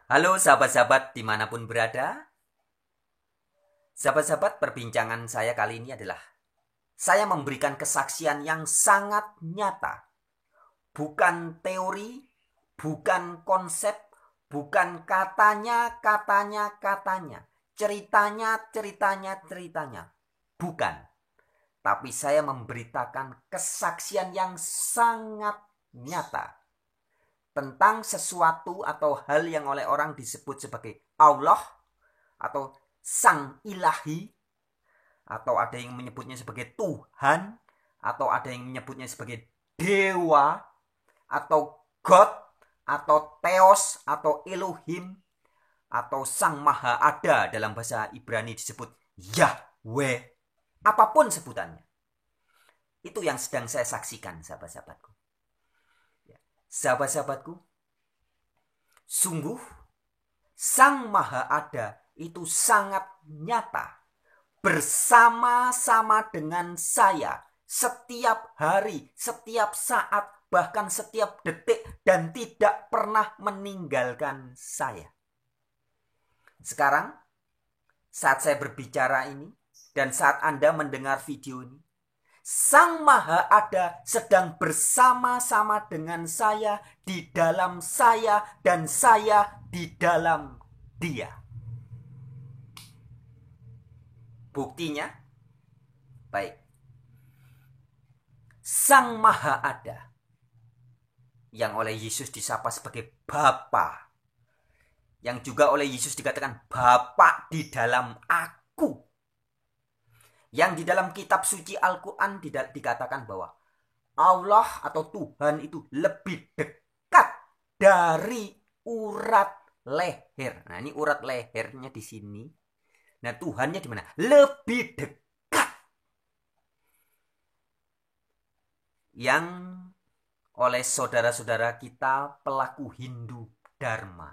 Halo sahabat-sahabat dimanapun berada. Sahabat-sahabat, perbincangan saya kali ini adalah saya memberikan kesaksian yang sangat nyata. Bukan teori, bukan konsep, bukan katanya. Ceritanya. Bukan. Tapi saya memberitakan kesaksian yang sangat nyata tentang sesuatu atau hal yang oleh orang disebut sebagai Allah atau Sang Ilahi, atau ada yang menyebutnya sebagai Tuhan, atau ada yang menyebutnya sebagai Dewa, atau God, atau Theos, atau Elohim, atau Sang Maha Ada dalam bahasa Ibrani disebut Yahweh. Apapun sebutannya. Itu yang sedang saya saksikan, sahabat-sahabatku. Sahabat-sahabatku, sungguh Sang Maha Ada itu sangat nyata bersama-sama dengan saya setiap hari, setiap saat, bahkan setiap detik, dan tidak pernah meninggalkan saya. Sekarang, saat saya berbicara ini, dan saat Anda mendengar video ini, Sang Maha Ada sedang bersama-sama dengan saya, di dalam saya, dan saya di dalam Dia. Buktinya, baik, Sang Maha Ada yang oleh Yesus disapa sebagai Bapa, yang juga oleh Yesus dikatakan Bapa di dalam aku, yang di dalam kitab suci Al-Quran dikatakan bahwa Allah atau Tuhan itu lebih dekat dari urat leher. Nah, ini urat lehernya di sini. Nah, Tuhannya di mana? Lebih dekat. Yang oleh saudara-saudara kita pelaku Hindu Dharma,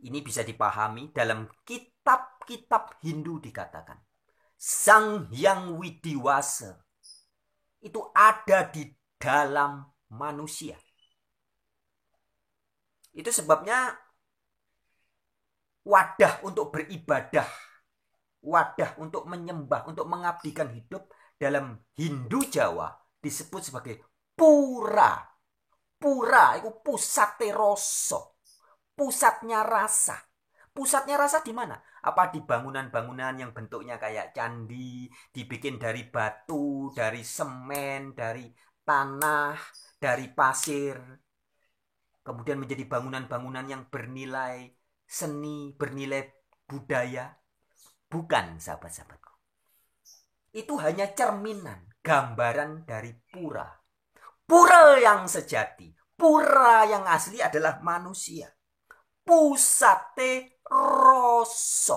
ini bisa dipahami dalam kitab-kitab Hindu dikatakan Sang Hyang Widiwasa itu ada di dalam manusia. Itu sebabnya wadah untuk beribadah, wadah untuk menyembah, untuk mengabdikan hidup dalam Hindu Jawa disebut sebagai pura. Pura itu pusate rasa, pusatnya rasa. Pusatnya rasa di mana? Apa di bangunan-bangunan yang bentuknya kayak candi, dibikin dari batu, dari semen, dari tanah, dari pasir, kemudian menjadi bangunan-bangunan yang bernilai seni, bernilai budaya? Bukan, sahabat-sahabatku. Itu hanya cerminan, gambaran dari pura. Pura yang sejati, pura yang asli adalah manusia. Pusate rasa.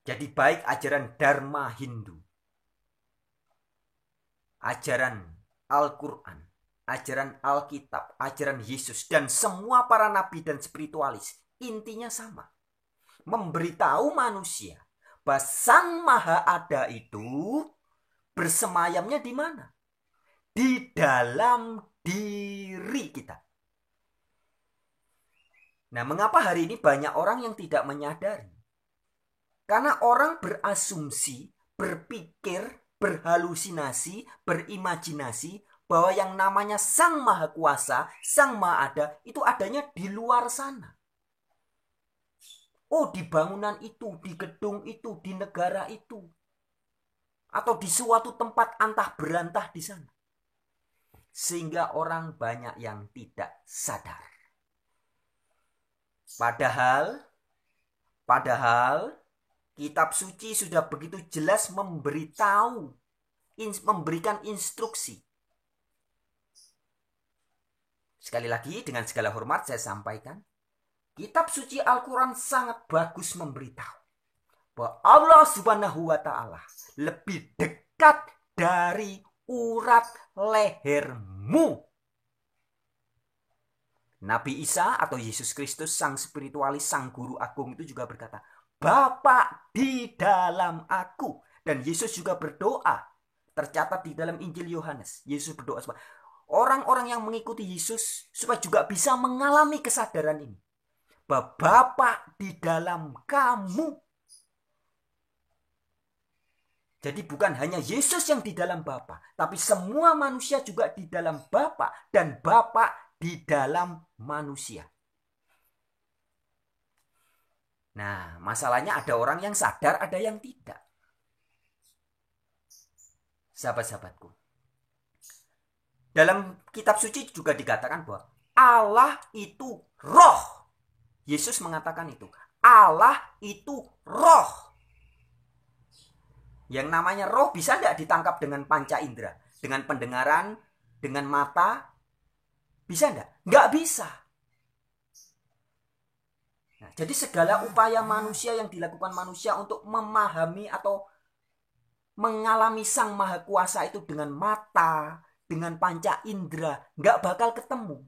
Jadi baik ajaran Dharma Hindu, ajaran Al-Quran, ajaran Alkitab, ajaran Yesus, dan semua para nabi dan spiritualis, intinya sama. Memberitahu manusia bahwa Sang Maha Ada itu bersemayamnya di mana? Di dalam diri kita. Nah, mengapa hari ini banyak orang yang tidak menyadari? Karena orang berasumsi, berpikir, berhalusinasi, berimajinasi bahwa yang namanya Sang Maha Kuasa, Sang Maha Ada itu adanya di luar sana. Oh, di bangunan itu, di gedung itu, di negara itu, atau di suatu tempat antah berantah di sana. Sehingga orang banyak yang tidak sadar. Padahal kitab suci sudah begitu jelas memberitahu, memberikan instruksi. Sekali lagi, dengan segala hormat saya sampaikan, kitab suci Al-Quran sangat bagus memberitahu bahwa Allah Subhanahu wa Ta'ala lebih dekat dari urat lehermu. Nabi Isa atau Yesus Kristus, sang spiritualis, sang guru agung itu juga berkata, Bapa di dalam aku. Dan Yesus juga berdoa, tercatat di dalam Injil Yohanes. Yesus berdoa, orang-orang yang mengikuti Yesus supaya juga bisa mengalami kesadaran ini. Bahwa Bapa di dalam kamu. Jadi bukan hanya Yesus yang di dalam Bapa, tapi semua manusia juga di dalam Bapa dan Bapa di dalam manusia. Nah, masalahnya ada orang yang sadar, ada yang tidak. Sahabat-sahabatku, dalam kitab suci juga dikatakan bahwa Allah itu roh. Yesus mengatakan itu. Allah itu roh. Yang namanya roh bisa tidak ditangkap dengan panca indera? Dengan pendengaran, dengan mata? Bisa tidak? Nggak bisa. Nah, jadi segala upaya manusia yang dilakukan manusia untuk memahami atau mengalami Sang Maha Kuasa itu dengan mata, dengan panca indera, nggak bakal ketemu.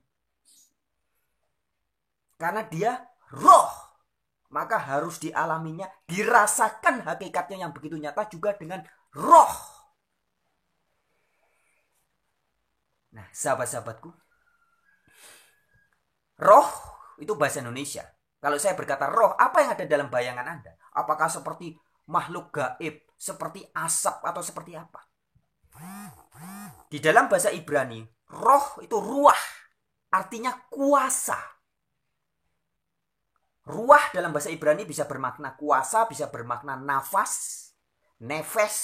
Karena dia roh, maka harus dialaminya, dirasakan hakikatnya yang begitu nyata juga dengan roh. Nah, sahabat-sahabatku, roh itu bahasa Indonesia. Kalau saya berkata roh, apa yang ada dalam bayangan Anda? Apakah seperti makhluk gaib, seperti asap, atau seperti apa? Di dalam bahasa Ibrani, roh itu ruah, artinya kuasa. Ruah dalam bahasa Ibrani bisa bermakna kuasa, bisa bermakna nafas, nefes.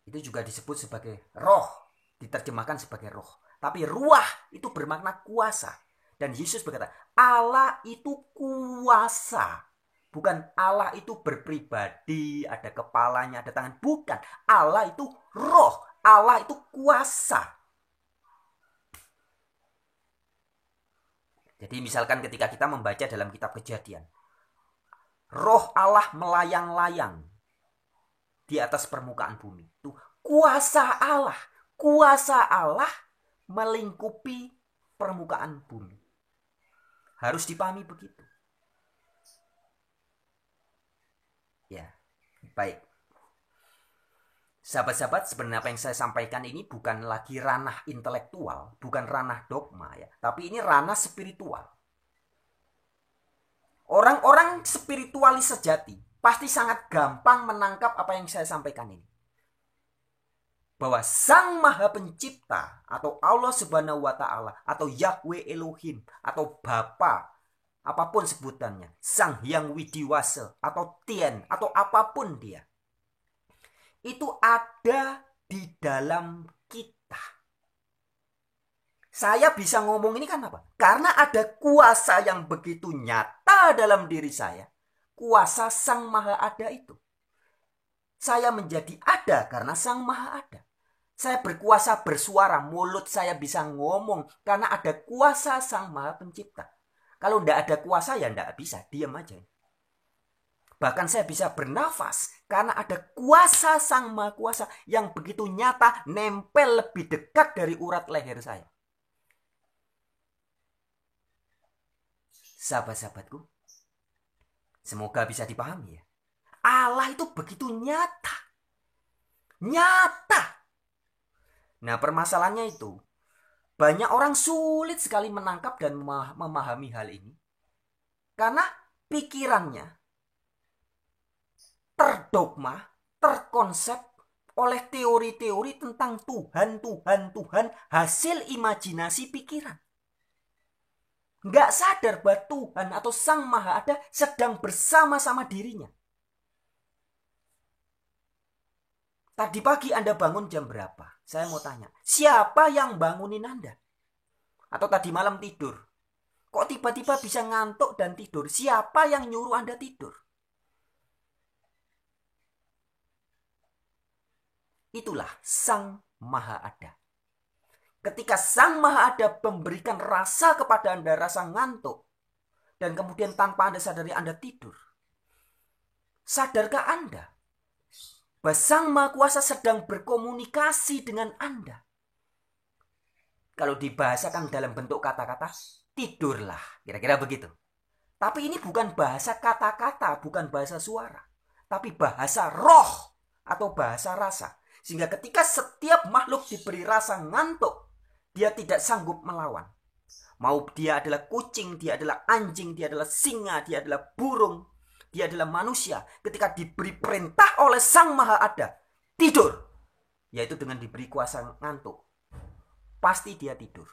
Itu juga disebut sebagai roh, diterjemahkan sebagai roh. Tapi ruah itu bermakna kuasa. Dan Yesus berkata, Allah itu kuasa. Bukan Allah itu berpribadi, ada kepalanya, ada tangan. Bukan. Allah itu roh. Allah itu kuasa. Jadi misalkan ketika kita membaca dalam kitab Kejadian, roh Allah melayang-layang di atas permukaan bumi. Itu kuasa Allah. Kuasa Allah melingkupi permukaan bumi. Harus dipahami begitu. Ya, baik. Sahabat-sahabat, sebenarnya apa yang saya sampaikan ini bukan lagi ranah intelektual, bukan ranah dogma ya, tapi ini ranah spiritual. Orang-orang spiritualis sejati pasti sangat gampang menangkap apa yang saya sampaikan ini. Bahwa Sang Maha Pencipta atau Allah Subhanahu wa Ta'ala atau Yahweh Elohim atau Bapa, apapun sebutannya, Sang Hyang Widiwasa atau Tien atau apapun dia, itu ada di dalam kita. Saya bisa ngomong ini kan apa? Karena ada kuasa yang begitu nyata dalam diri saya. Kuasa Sang Maha Ada itu. Saya menjadi ada karena Sang Maha Ada. Saya berkuasa bersuara, mulut saya bisa ngomong karena ada kuasa Sang Maha Pencipta. Kalau tidak ada kuasa ya tidak bisa, diam aja. Bahkan saya bisa bernafas karena ada kuasa Sang Maha Kuasa yang begitu nyata, nempel lebih dekat dari urat leher saya. Sahabat-sahabatku, semoga bisa dipahami ya. Allah itu begitu nyata. Nyata. Nah, permasalahannya itu, banyak orang sulit sekali menangkap dan memahami hal ini. Karena pikirannya terdogma, terkonsep oleh teori-teori tentang Tuhan, hasil imajinasi pikiran. Nggak sadar bahwa Tuhan atau Sang Maha Ada sedang bersama-sama dirinya. Tadi pagi Anda bangun jam berapa? Saya mau tanya, siapa yang bangunin Anda? Atau tadi malam tidur? Kok tiba-tiba bisa ngantuk dan tidur? Siapa yang nyuruh Anda tidur? Itulah Sang Maha Ada. Ketika Sang Maha Ada memberikan rasa kepada Anda, rasa ngantuk, dan kemudian tanpa Anda sadari Anda tidur, sadarkah Anda bahwa Sang Maha Kuasa sedang berkomunikasi dengan Anda? Kalau dibahasakan dalam bentuk kata-kata, tidurlah. Kira-kira begitu. Tapi ini bukan bahasa kata-kata, bukan bahasa suara. Tapi bahasa roh atau bahasa rasa. Sehingga ketika setiap makhluk diberi rasa ngantuk, dia tidak sanggup melawan. Mau dia adalah kucing, dia adalah anjing, dia adalah singa, dia adalah burung, dia adalah manusia. Ketika diberi perintah oleh Sang Maha Ada, tidur. Yaitu dengan diberi kuasa ngantuk. Pasti dia tidur.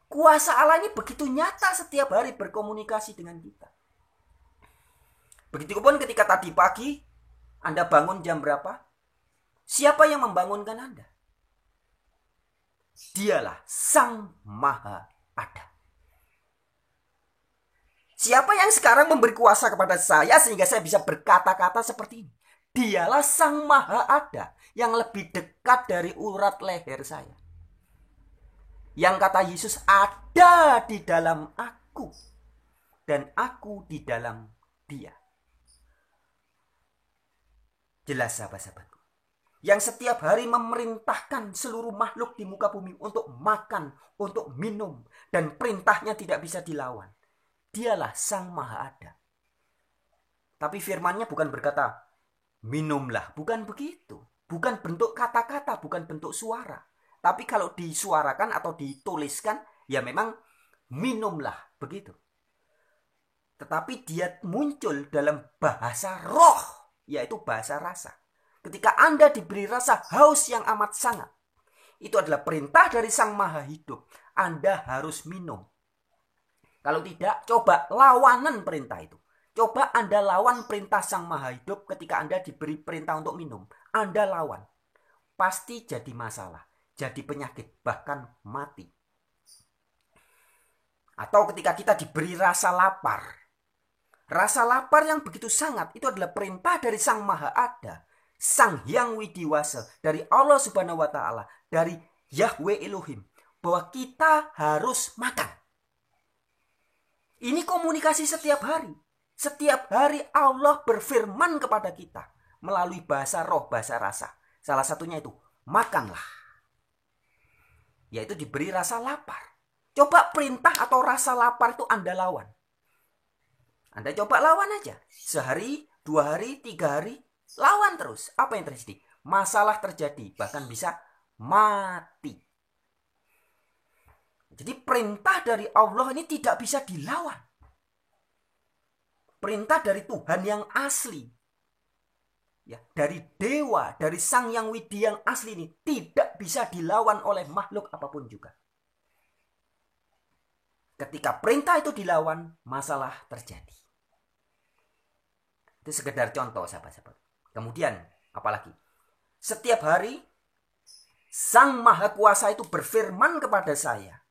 Kuasa Allah ini begitu nyata setiap hari berkomunikasi dengan kita. Begitupun ketika tadi pagi, Anda bangun jam berapa? Siapa yang membangunkan Anda? Dialah Sang Maha Ada. Siapa yang sekarang memberi kuasa kepada saya sehingga saya bisa berkata-kata seperti ini? Dialah Sang Maha Ada yang lebih dekat dari urat leher saya. Yang kata Yesus ada di dalam aku dan aku di dalam dia. Jelas sahabat-sahabatku. Yang setiap hari memerintahkan seluruh makhluk di muka bumi untuk makan, untuk minum. Dan perintahnya tidak bisa dilawan. Dialah Sang Maha Ada. Tapi firman-Nya bukan berkata, minumlah. Bukan begitu. Bukan bentuk kata-kata, bukan bentuk suara. Tapi kalau disuarakan atau dituliskan, ya memang minumlah. Begitu. Tetapi dia muncul dalam bahasa roh, yaitu bahasa rasa. Ketika Anda diberi rasa haus yang amat sangat, itu adalah perintah dari Sang Maha Hidup. Anda harus minum. Kalau tidak, coba lawanan perintah itu. Coba Anda lawan perintah Sang Maha Hidup ketika Anda diberi perintah untuk minum. Anda lawan. Pasti jadi masalah. Jadi penyakit, bahkan mati. Atau ketika kita diberi rasa lapar. Rasa lapar yang begitu sangat, itu adalah perintah dari Sang Maha Ada. Sang Hyang Widiwasa, dari Allah Subhanahu wa Ta'ala, dari Yahweh Elohim, bahwa kita harus makan. Ini komunikasi setiap hari. Setiap hari Allah berfirman kepada kita melalui bahasa roh, bahasa rasa. Salah satunya itu, makanlah. Yaitu diberi rasa lapar. Coba perintah atau rasa lapar itu Anda lawan. Anda coba lawan aja. Sehari, 2 hari, 3 hari. Lawan terus. Apa yang terjadi? Masalah terjadi. Bahkan bisa mati. Jadi perintah dari Allah ini tidak bisa dilawan. Perintah dari Tuhan yang asli. Ya, dari dewa, dari Sang Yang Widi yang asli ini tidak bisa dilawan oleh makhluk apapun juga. Ketika perintah itu dilawan, masalah terjadi. Itu sekedar contoh sahabat-sahabat. Kemudian, apalagi? Setiap hari, Sang Maha Kuasa itu berfirman kepada saya.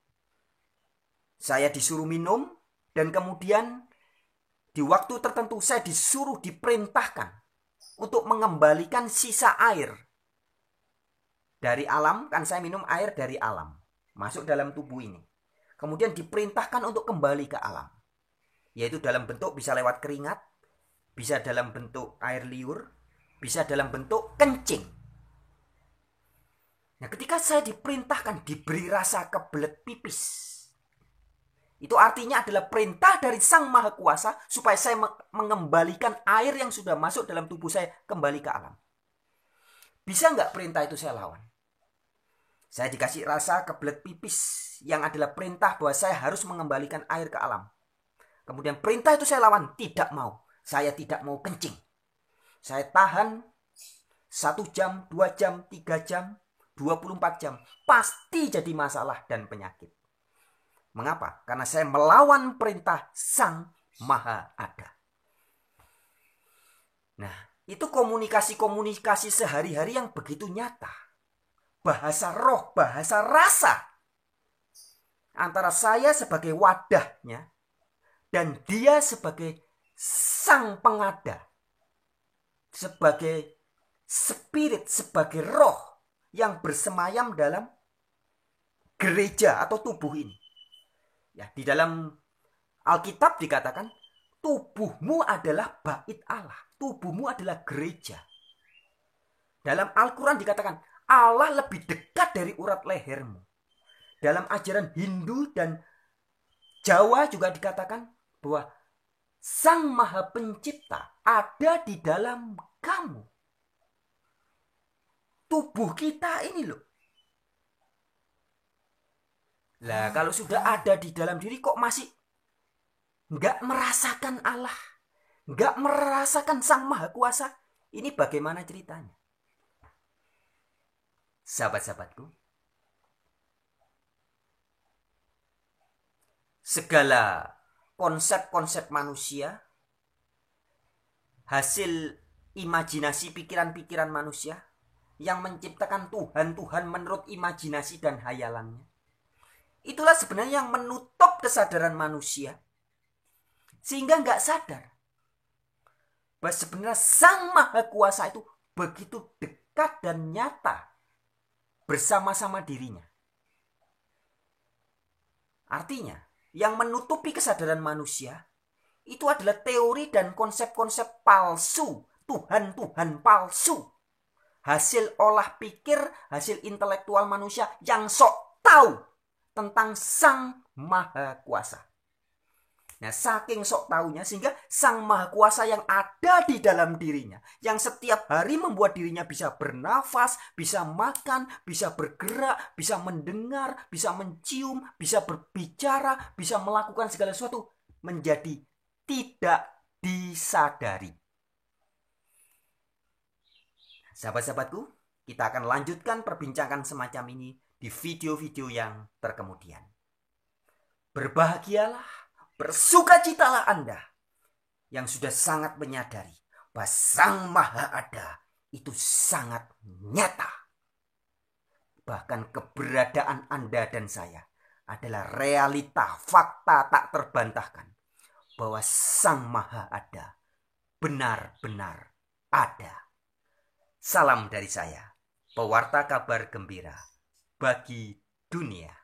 Saya disuruh minum, dan kemudian di waktu tertentu saya disuruh diperintahkan untuk mengembalikan sisa air. Dari alam, kan saya minum air dari alam. Masuk dalam tubuh ini. Kemudian diperintahkan untuk kembali ke alam. Yaitu dalam bentuk bisa lewat keringat, bisa dalam bentuk air liur, bisa dalam bentuk kencing. Nah, ketika saya diperintahkan diberi rasa kebelet pipis, itu artinya adalah perintah dari Sang Maha Kuasa supaya saya mengembalikan air yang sudah masuk dalam tubuh saya kembali ke alam. Bisa nggak perintah itu saya lawan? Saya dikasih rasa kebelet pipis yang adalah perintah bahwa saya harus mengembalikan air ke alam. Kemudian perintah itu saya lawan, tidak mau. Saya tidak mau kencing. Saya tahan 1 jam, 2 jam, 3 jam, 24 jam. Pasti jadi masalah dan penyakit. Mengapa? Karena saya melawan perintah Sang Maha Ada. Nah, itu komunikasi-komunikasi sehari-hari yang begitu nyata. Bahasa roh, bahasa rasa. Antara saya sebagai wadahnya dan dia sebagai sang pengada. Sebagai spirit, sebagai roh yang bersemayam dalam gereja atau tubuh ini. Ya, di dalam Alkitab dikatakan tubuhmu adalah bait Allah. Tubuhmu adalah gereja. Dalam Al-Quran dikatakan Allah lebih dekat dari urat lehermu. Dalam ajaran Hindu dan Jawa juga dikatakan bahwa Sang Maha Pencipta ada di dalam kamu. tubuh kita ini loh. Lah kalau sudah ada di dalam diri kok masih nggak merasakan Allah, nggak merasakan Sang Maha Kuasa, ini bagaimana ceritanya? Sahabat-sahabatku, segala konsep-konsep manusia, hasil imajinasi pikiran-pikiran manusia yang menciptakan Tuhan-Tuhan menurut imajinasi dan hayalannya, itulah sebenarnya yang menutup kesadaran manusia sehingga nggak sadar bahwa sebenarnya Sang Maha Kuasa itu begitu dekat dan nyata bersama-sama dirinya. Artinya, yang menutupi kesadaran manusia itu adalah teori dan konsep-konsep palsu, Tuhan-Tuhan palsu. Hasil olah pikir, hasil intelektual manusia yang sok tahu tentang Sang Maha Kuasa. Nah, saking sok tahunya sehingga Sang Maha Kuasa yang ada di dalam dirinya, yang setiap hari membuat dirinya bisa bernafas, bisa makan, bisa bergerak, bisa mendengar, bisa mencium, bisa berbicara, bisa melakukan segala sesuatu, menjadi tidak disadari. Sahabat-sahabatku, kita akan lanjutkan perbincangan semacam ini di video-video yang terkemudian. Berbahagialah, bersukacitalah Anda yang sudah sangat menyadari bahwa Sang Maha Ada itu sangat nyata. Bahkan keberadaan Anda dan saya adalah realita, fakta tak terbantahkan bahwa Sang Maha Ada benar-benar ada. Salam dari saya, pewarta kabar gembira bagi dunia.